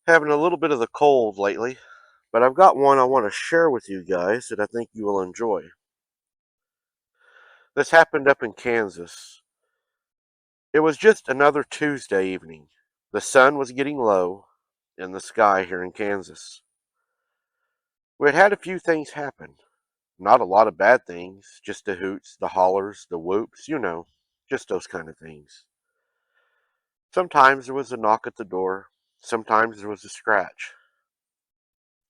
Having a little bit of the cold lately, but I've got one I want to share with you guys that I think you will enjoy. This happened up in Kansas. It was just another Tuesday evening. The sun was getting low in the sky here in Kansas. We had had a few things happen. Not a lot of bad things, just the hoots, the hollers, the whoops, just those kind of things. Sometimes there was a knock at the door, sometimes there was a scratch,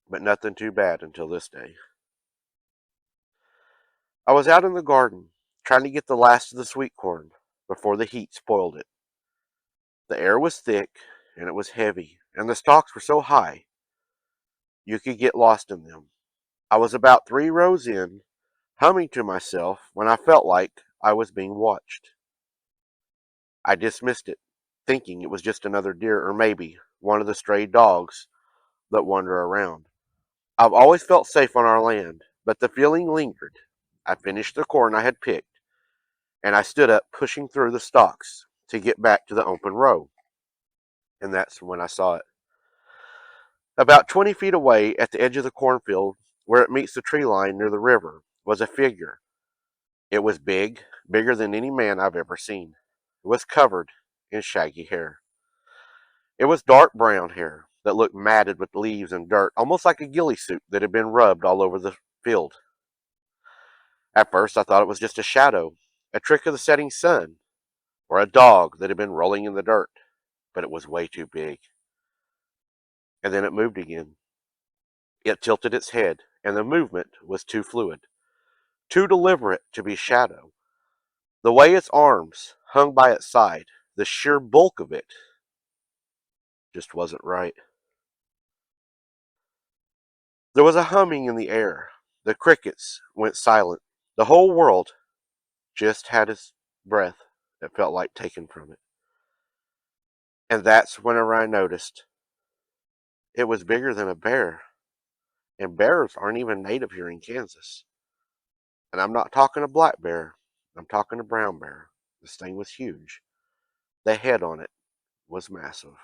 but nothing too bad until this day. I was out in the garden, trying to get the last of the sweet corn before the heat spoiled it. The air was thick, and it was heavy, and the stalks were so high you could get lost in them. I was about 3 rows in, humming to myself when I felt like I was being watched. I dismissed it, thinking it was just another deer or maybe one of the stray dogs that wander around. I've always felt safe on our land, but the feeling lingered. I finished the corn I had picked, and I stood up, pushing through the stalks to get back to the open row. And that's when I saw it. About 20 feet away at the edge of the cornfield, where it meets the tree line near the river, was a figure. It was big, bigger than any man I've ever seen. It was covered in shaggy hair. It was dark brown hair that looked matted with leaves and dirt, almost like a ghillie suit that had been rubbed all over the field. At first, I thought it was just a shadow, a trick of the setting sun, or a dog that had been rolling in the dirt, but it was way too big. And then it moved again. It tilted its head, and the movement was too fluid, too deliberate to be shadow. The way its arms hung by its side, the sheer bulk of it, just wasn't right. There was a humming in the air. The crickets went silent. The whole world just had its breath that felt like taken from it. And that's whenever I noticed it was bigger than a bear. And bears aren't even native here in Kansas. And I'm not talking a black bear, I'm talking a brown bear. This thing was huge. The head on it was massive.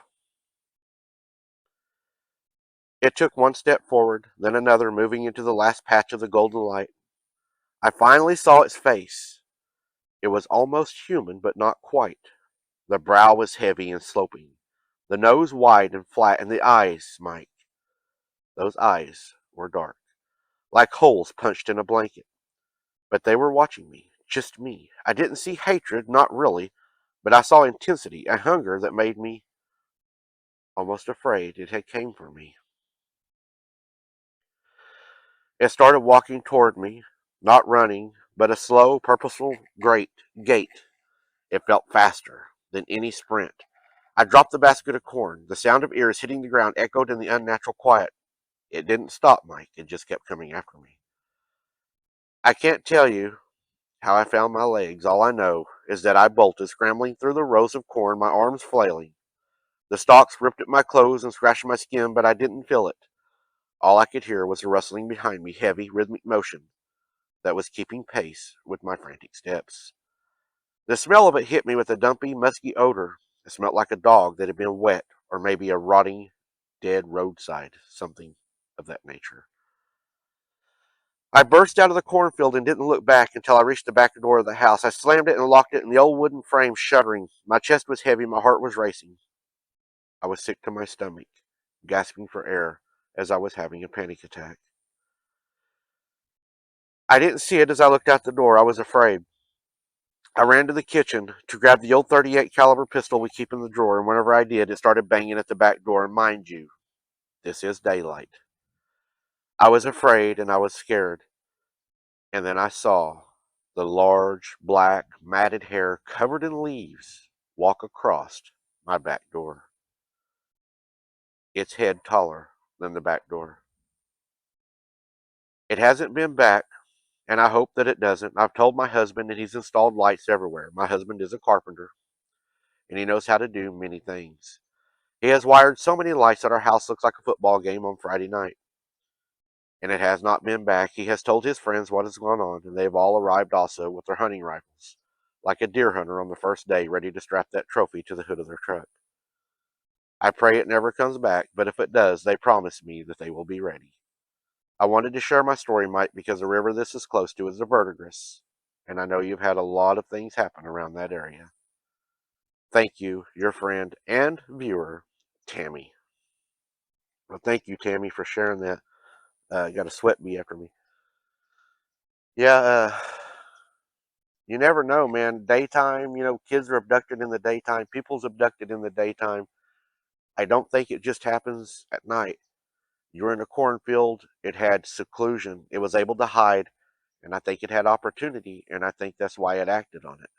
It took one step forward, then another, moving into the last patch of the golden light. I finally saw its face. It was almost human, but not quite. The brow was heavy and sloping, the nose wide and flat, and the eyes, Mike, those eyes were dark, like holes punched in a blanket. But they were watching me, just me. I didn't see hatred, not really, but I saw intensity, a hunger that made me almost afraid it had came for me. It started walking toward me, not running, but a slow, purposeful gait. It felt faster than any sprint. I dropped the basket of corn. The sound of ears hitting the ground echoed in the unnatural quiet. It didn't stop, Mike. It just kept coming after me. I can't tell you how I found my legs. All I know is that I bolted, scrambling through the rows of corn, my arms flailing. The stalks ripped at my clothes and scratched my skin, but I didn't feel it. All I could hear was the rustling behind me, heavy, rhythmic motion that was keeping pace with my frantic steps. The smell of it hit me with a dumpy, musky odor. It smelled like a dog that had been wet, or maybe a rotting, dead roadside, something of that nature. I burst out of the cornfield and didn't look back until I reached the back door of the house. I slammed it and locked it in the old wooden frame, shuddering. My chest was heavy, my heart was racing. I was sick to my stomach, gasping for air as I was having a panic attack. I didn't see it as I looked out the door. I was afraid. I ran to the kitchen to grab the old 38 caliber pistol we keep in the drawer, and whenever I did, it started banging at the back door. And mind you, this is daylight. I was afraid and I was scared. And then I saw the large, black, matted hair covered in leaves walk across my back door, its head taller than the back door. It hasn't been back, and I hope that it doesn't. I've told my husband, and he's installed lights everywhere. My husband is a carpenter, and he knows how to do many things. He has wired so many lights that our house looks like a football game on Friday night. And it has not been back. He has told his friends what has gone on, and they have all arrived also with their hunting rifles, like a deer hunter on the first day, ready to strap that trophy to the hood of their truck. I pray it never comes back, but if it does, they promise me that they will be ready. I wanted to share my story, Mike, because the river this is close to is the Verdigris, and I know you've had a lot of things happen around that area. Thank you, your friend and viewer, Tammy. Well, thank you, Tammy, for sharing that. Got a sweat bee after me. Yeah, you never know, man. Daytime, kids are abducted in the daytime. People's abducted in the daytime. I don't think it just happens at night. You're in a cornfield. It had seclusion. It was able to hide, and I think it had opportunity, and I think that's why it acted on it.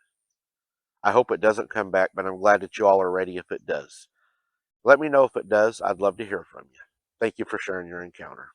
I hope it doesn't come back, but I'm glad that you all are ready if it does. Let me know if it does. I'd love to hear from you. Thank you for sharing your encounter.